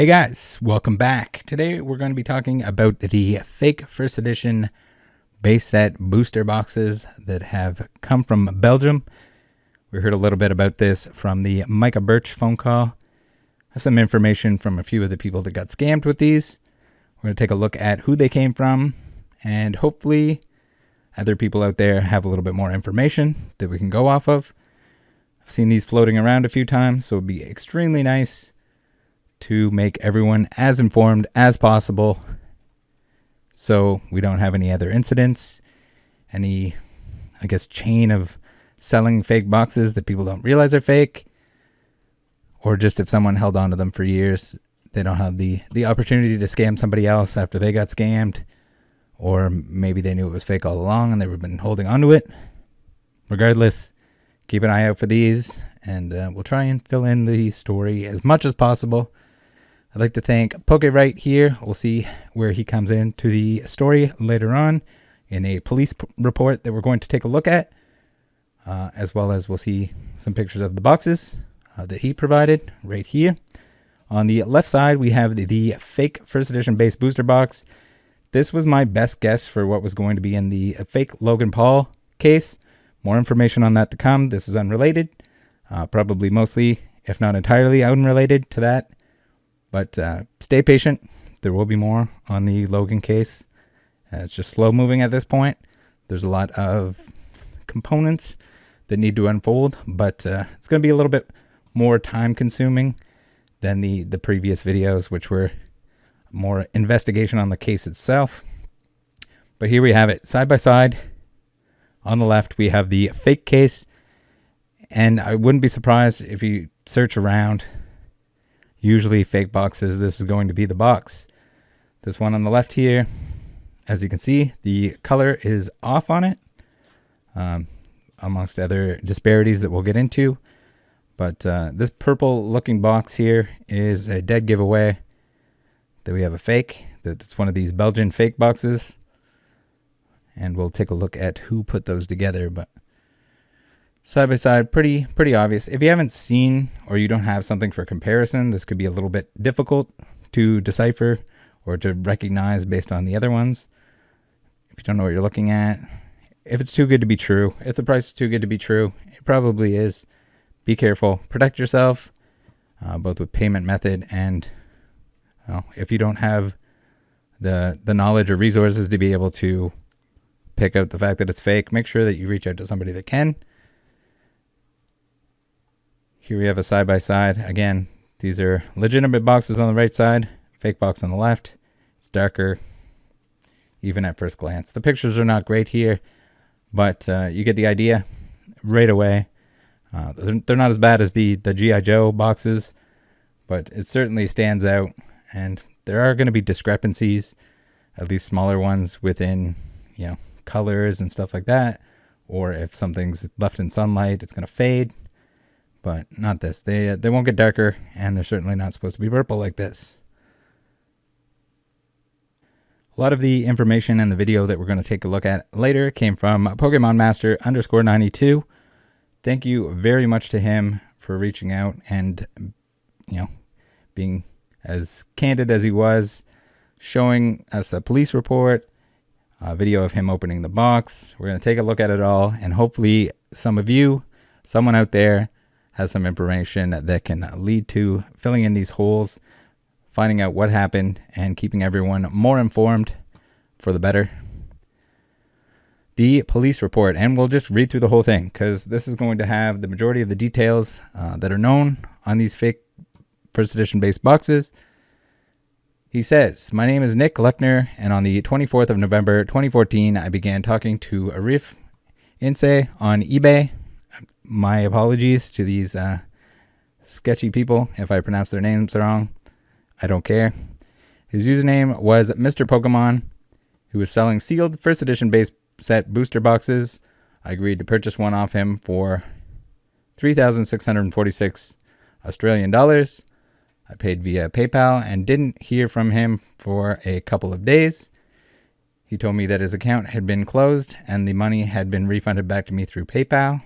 Hey guys, welcome back. Today we're going to be talking about the fake first edition base set booster boxes that have come from Belgium. We heard a little bit about this from the Micah Birch phone call. I have some information from a few of the people that got scammed with these. We're going to take a look at who they came from, and hopefully other people out there have a little bit more information that we can go off of. I've seen these floating around a few times, so it would be extremely nice to make everyone as informed as possible so we don't have any other incidents, any, chain of selling fake boxes that people don't realize are fake, or just if someone held on to them for years, they don't have the opportunity to scam somebody else after they got scammed, or maybe they knew it was fake all along and they've been holding on to it. Regardless, keep an eye out for these, and we'll try and fill in the story as much as possible. I'd like to thank Poke right here. We'll see where he comes into the story later on in a police report that we're going to take a look at, as well as we'll see some pictures of the boxes that he provided right here. On the left side, we have the fake first edition base booster box. This was my best guess for what was going to be in the fake Logan Paul case. More information on that to come. This is unrelated, probably mostly, if not entirely, unrelated to that. But stay patient. There will be more on the Logan case. It's just slow moving at this point. There's a lot of components that need to unfold, but it's going to be a little bit more time consuming than the previous videos, which were more investigation on the case itself. But here we have it side by side. On the left, we have the fake case, and I wouldn't be surprised if you search around. Usually fake boxes, this is going to be the box. This one on the left here, as you can see, the color is off on it, amongst other disparities that we'll get into. But this purple looking box here is a dead giveaway that we have a fake. That's one of these Belgian fake boxes. And we'll take a look at who put those together. But side by side, pretty obvious. If you haven't seen or you don't have something for comparison, this could be a little bit difficult to decipher or to recognize based on the other ones. If you don't know what you're looking at, if it's too good to be true, if the price is too good to be true, it probably is. Be careful. Protect yourself, both with payment method and if you don't have the knowledge or resources to be able to pick out the fact that it's fake, make sure that you reach out to somebody that can. Here we have a side-by-side. Again, these are legitimate boxes on the right side, fake box on the left. It's darker, even at first glance. The pictures are not great here, but you get the idea right away. They're not as bad as the G.I. Joe boxes, but it certainly stands out. And there are going to be discrepancies, at least smaller ones within, colors and stuff like that. Or if something's left in sunlight, it's going to fade. But not this. They won't get darker, and they're certainly not supposed to be purple like this. A lot of the information in the video that we're going to take a look at later came from Pokemon Master _92. Thank you very much to him for reaching out and, being as candid as he was, showing us a police report, a video of him opening the box. We're going to take a look at it all, and hopefully someone out there, has some information that can lead to filling in these holes, finding out what happened, and keeping everyone more informed for the better. The police report, and we'll just read through the whole thing because this is going to have the majority of the details that are known on these fake first edition base boxes. He says, "My name is Nick Lechner, and on the 24th of November 2014, I began talking to Arif Inse on eBay. My apologies to these sketchy people if I pronounce their names wrong. I don't care. His username was Mr. Pokemon, who was selling sealed first edition base set booster boxes. I agreed to purchase one off him for 3,646 Australian dollars. I paid via PayPal and didn't hear from him for a couple of days. He told me that his account had been closed and the money had been refunded back to me through PayPal.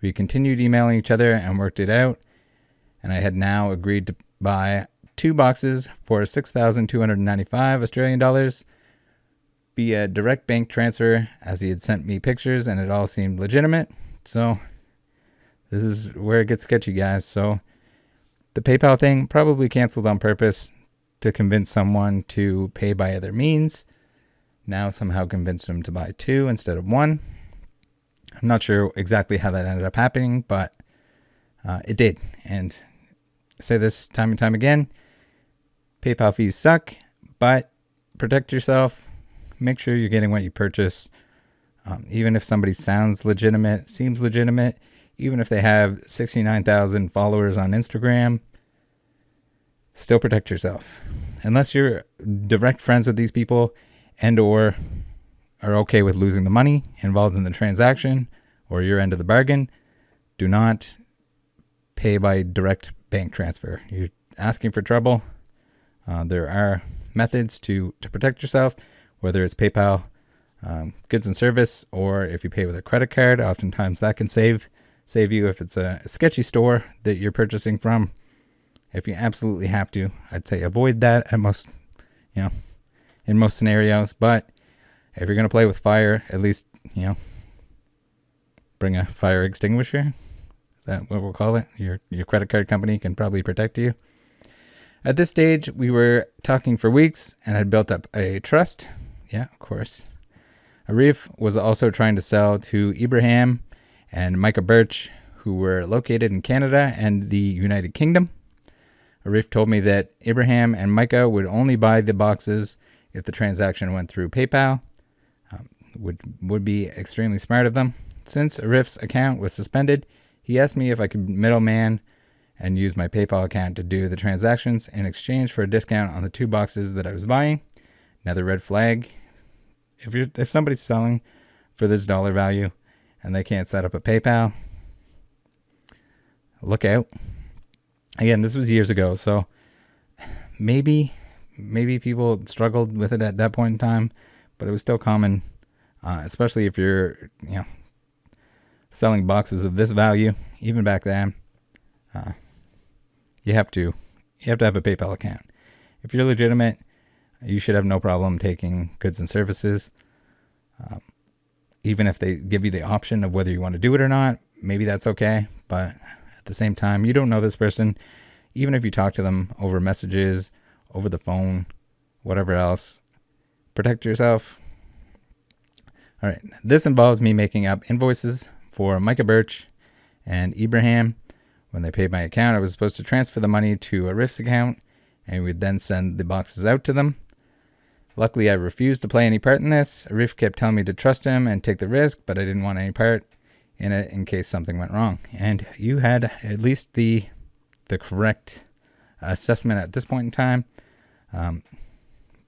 We continued emailing each other and worked it out, and I had now agreed to buy 2 boxes for 6,295 Australian dollars via direct bank transfer, as he had sent me pictures and it all seemed legitimate. So this is where it gets sketchy, guys. So the PayPal thing, probably canceled on purpose to convince someone to pay by other means. Now somehow convinced him to buy 2 instead of 1. I'm not sure exactly how that ended up happening, but it did. And I say this time and time again, PayPal fees suck, but protect yourself. Make sure you're getting what you purchase. Even if somebody sounds legitimate, seems legitimate, even if they have 69,000 followers on Instagram, still protect yourself. Unless you're direct friends with these people and or are okay with losing the money involved in the transaction or your end of the bargain, do not pay by direct bank transfer. You're asking for trouble. There are methods to protect yourself, whether it's PayPal, goods and service, or if you pay with a credit card. Oftentimes that can save you if it's a sketchy store that you're purchasing from. If you absolutely have to, I'd say avoid that at most, in most scenarios. But if you're going to play with fire, at least, bring a fire extinguisher. Is that what we'll call it? Your credit card company can probably protect you. At this stage, we were talking for weeks and had built up a trust. Yeah, of course. Arif was also trying to sell to Ibrahim and Micah Birch, who were located in Canada and the United Kingdom. Arif told me that Ibrahim and Micah would only buy the boxes if the transaction went through PayPal. Would be extremely smart of them. Since Arif's account was suspended, he asked me if I could middleman and use my PayPal account to do the transactions in exchange for a discount on the 2 boxes that I was buying. Another red flag. If somebody's selling for this dollar value and they can't set up a PayPal, look out. Again, this was years ago, so maybe people struggled with it at that point in time, but it was still common, especially if you're selling boxes of this value. Even back then, you have to have a PayPal account. If you're legitimate, you should have no problem taking goods and services. Even if they give you the option of whether you want to do it or not, maybe that's okay. But at the same time, you don't know this person. Even if you talk to them over messages, over the phone, whatever else, protect yourself. All right. This involves me making up invoices for Micah Birch and Ibrahim. When they paid my account, I was supposed to transfer the money to Arif's account, and we would then send the boxes out to them. Luckily, I refused to play any part in this. Arif kept telling me to trust him and take the risk, but I didn't want any part in it in case something went wrong. And you had at least the correct assessment at this point in time.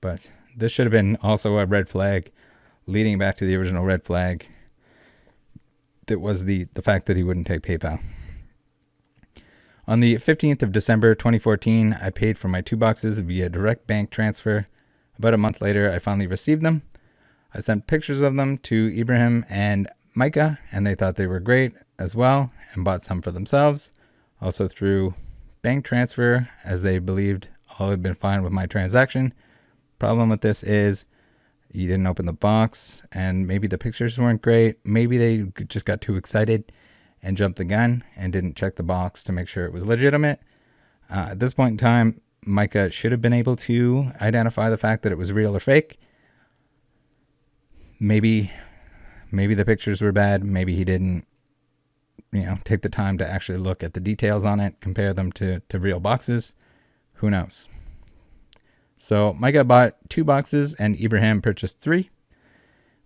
But this should have been also a red flag, leading back to the original red flag. That was the fact that he wouldn't take PayPal. On the 15th of December 2014, I paid for my 2 boxes via direct bank transfer. About a month later, I finally received them. I sent pictures of them to Ibrahim and Micah, and they thought they were great as well and bought some for themselves. Also through bank transfer, as they believed all had been fine with my transaction. Problem with this is you didn't open the box, and maybe the pictures weren't great. Maybe they just got too excited and jumped the gun and didn't check the box to make sure it was legitimate. At this point in time, Micah should have been able to identify the fact that it was real or fake. Maybe the pictures were bad. Maybe he didn't, take the time to actually look at the details on it, compare them to real boxes. Who knows? So Micah bought 2 boxes and Ibrahim purchased 3.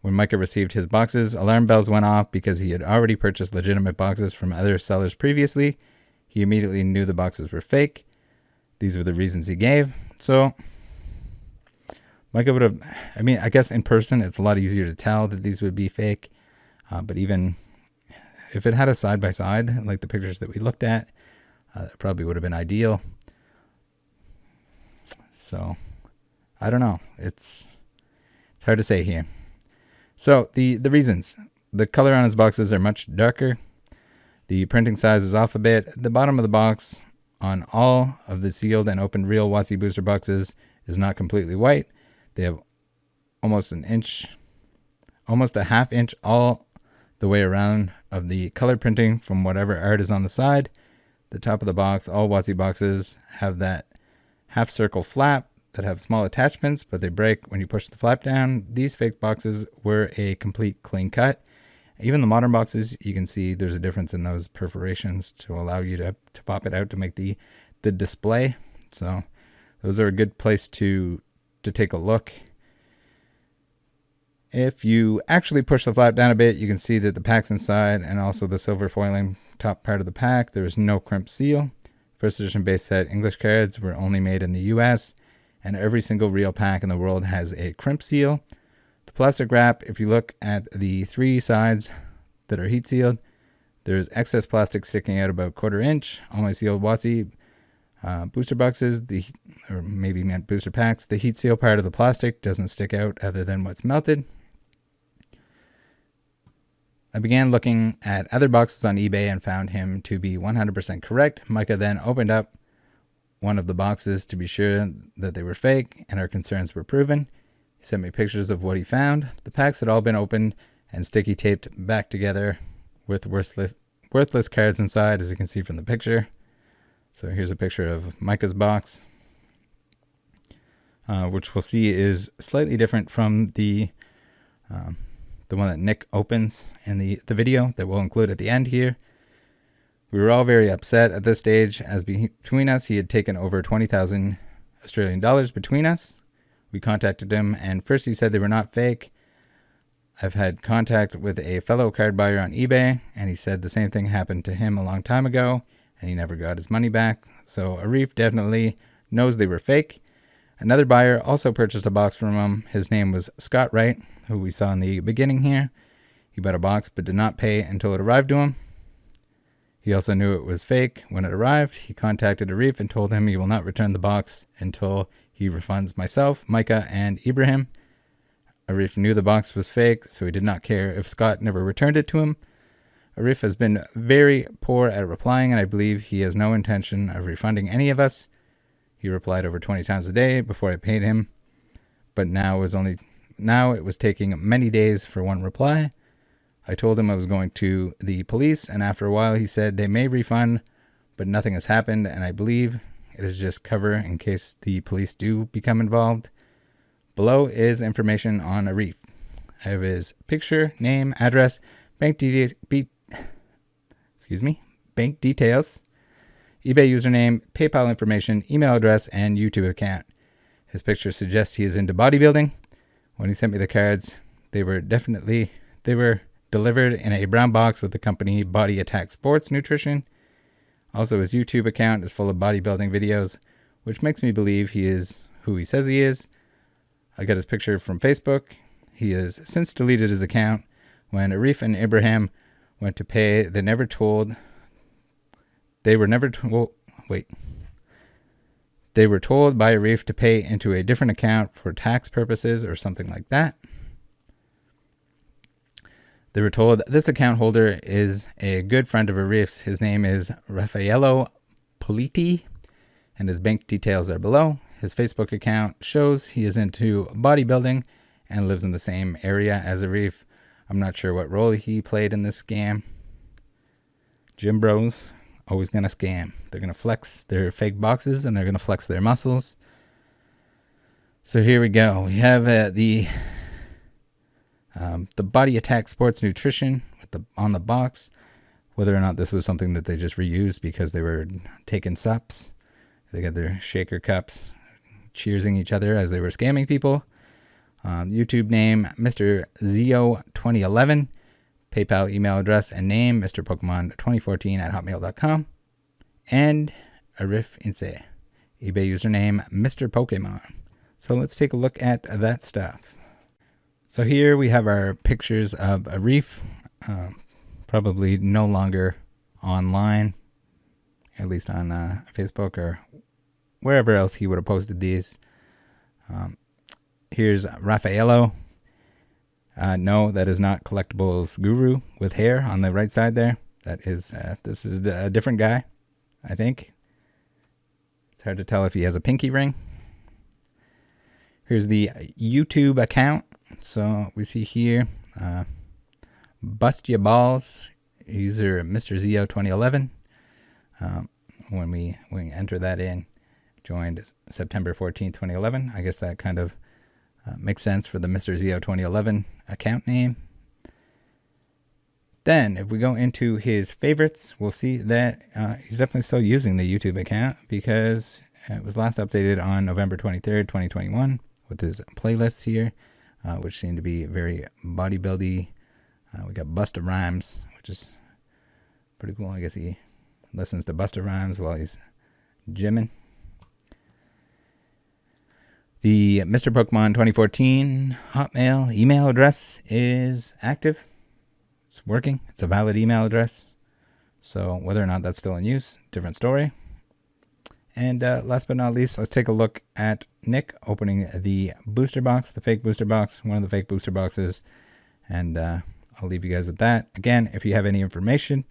When Micah received his boxes, alarm bells went off because he had already purchased legitimate boxes from other sellers previously. He immediately knew the boxes were fake. These were the reasons he gave. So Micah would have, I guess in person it's a lot easier to tell that these would be fake. But even if it had a side-by-side, like the pictures that we looked at, it probably would have been ideal. So I don't know. It's hard to say here. So the reasons. The color on his boxes are much darker. The printing size is off a bit. The bottom of the box on all of the sealed and opened real WotC booster boxes is not completely white. They have almost a half inch all the way around of the color printing from whatever art is on the side. The top of the box, all WotC boxes have that half circle flap that have small attachments, but they break when you push the flap down. These fake boxes were a complete clean cut. Even the modern boxes, you can see there's a difference in those perforations to allow you to pop it out to make the display. So those are a good place to take a look. If you actually push the flap down a bit, you can see that the pack's inside and also the silver foiling top part of the pack. There is no crimp seal. First edition base set English cards were only made in the US, and every single real pack in the world has a crimp seal. The plastic wrap, if you look at the 3 sides that are heat sealed, there's excess plastic sticking out about 1/4 inch. All my sealed WotC booster boxes, or maybe meant booster packs, the heat seal part of the plastic doesn't stick out other than what's melted. I began looking at other boxes on eBay and found him to be 100% correct. Micah then opened up one of the boxes to be sure that they were fake and our concerns were proven. He sent me pictures of what he found. The packs had all been opened and sticky taped back together with worthless cards inside, as you can see from the picture. So here's a picture of Micah's box, which we'll see is slightly different from the one that Nick opens in the video that we'll include at the end here. We were all very upset at this stage, as between us he had taken over 20,000 Australian dollars between us. We contacted him, and first he said they were not fake. I've had contact with a fellow card buyer on eBay, and he said the same thing happened to him a long time ago, and he never got his money back. So Arif definitely knows they were fake. Another buyer also purchased a box from him. His name was Scott Wright, who we saw in the beginning here. He bought a box but did not pay until it arrived to him. He also knew it was fake when it arrived. He contacted Arif and told him he will not return the box until he refunds myself, Micah, and Ibrahim. Arif knew the box was fake, so he did not care if Scott never returned it to him. Arif has been very poor at replying, and I believe he has no intention of refunding any of us. He replied over 20 times a day before I paid him, but now it was taking many days for one reply. I told him I was going to the police, and after a while he said they may refund, but nothing has happened, and I believe it is just cover in case the police do become involved. Below is information on Arif. I have his picture, name, address, bank details, eBay username, PayPal information, email address, and YouTube account. His picture suggests he is into bodybuilding. When he sent me the cards, they were delivered in a brown box with the company Body Attack Sports Nutrition. Also, his YouTube account is full of bodybuilding videos, which makes me believe he is who he says he is. I got his picture from Facebook. He has since deleted his account. When Arif and Ibrahim went to pay, they were told by Arif to pay into a different account for tax purposes or something like that. They were told this account holder is a good friend of Arif's. His name is Raffaello Politi, and his bank details are below. His Facebook account shows he is into bodybuilding and lives in the same area as Arif. I'm not sure what role he played in this scam. Gym bros, always gonna scam. They're gonna flex their fake boxes and they're gonna flex their muscles. So here we go. We have the Body Attack Sports Nutrition on the box. Whether or not this was something that they just reused because they were taking sups. They got their shaker cups, cheersing each other as they were scamming people. YouTube name, Mr. Zio2011. PayPal email address and name, Mr. Pokemon 2014 at hotmail.com. And Arif Inse. eBay username, Mr. Pokemon. So let's take a look at that stuff. So here we have our pictures of Arif, probably no longer online, at least on Facebook or wherever else he would have posted these. Here's Raffaello. No, that is not Collectibles Guru with hair on the right side there. This is a different guy, I think. hard to tell if he has a pinky ring. Here's the YouTube account. So we see here, Bust Ya Balls, user Mr. Zio 2011. When we enter that in, joined September 14th, 2011. I guess that kind of makes sense for the Mr. Zio 2011 account name. Then, if we go into his favorites, we'll see that he's definitely still using the YouTube account because it was last updated on November 23rd, 2021 with his playlists here, which seem to be very bodybuildy. We got Busta Rhymes, which is pretty cool. I guess he listens to Busta Rhymes while he's gymming. The Mr. Pokemon 2014 Hotmail email address is active. It's working. It's a valid email address. So whether or not that's still in use, different story. And last but not least, let's take a look at Nick opening the booster box, the fake booster box, one of the fake booster boxes. And I'll leave you guys with that. Again, if you have any information,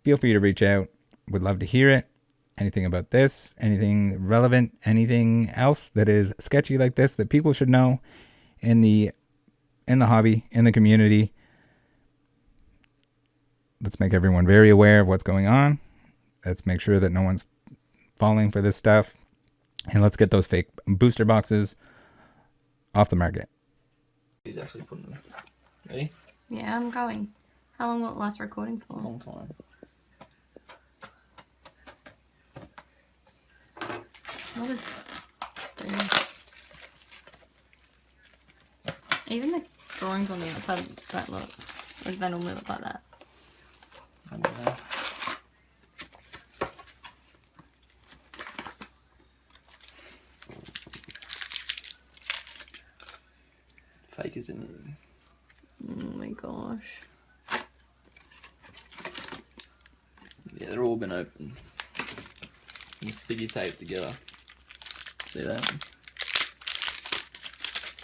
feel free to reach out. Would love to hear it. Anything about this, anything relevant, anything else that is sketchy like this that people should know in the hobby, in the community. Let's make everyone very aware of what's going on. Let's make sure that no one's falling for this stuff. And let's get those fake booster boxes off the market. He's actually putting them. Ready? Yeah, I'm going. How long will it last recording for? A long time. What is even the drawings on the outside don't look, or do they normally look like that? I don't know. Fake is in it. Oh my gosh. Yeah, they're all been open. And sticky tape together. See that?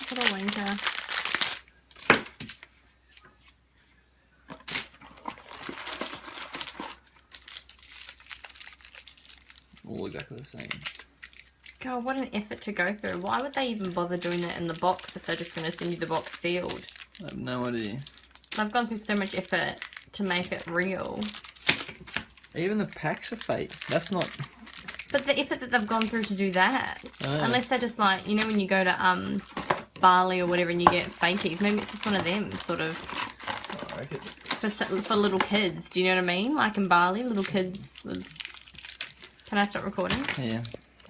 What a wanker. All exactly the same. God, what an effort to go through. Why would they even bother doing that in the box if they're just going to send you the box sealed? I have no idea. I've gone through so much effort to make it real. Even the packs are fake. That's not... But the effort that they've gone through to do that. Oh. Unless they're just like, you know when you go to Bali or whatever and you get fakies. Maybe it's just one of them sort of. I reckon. For little kids. Do you know what I mean? Like in Bali, little kids. Can I stop recording? Yeah.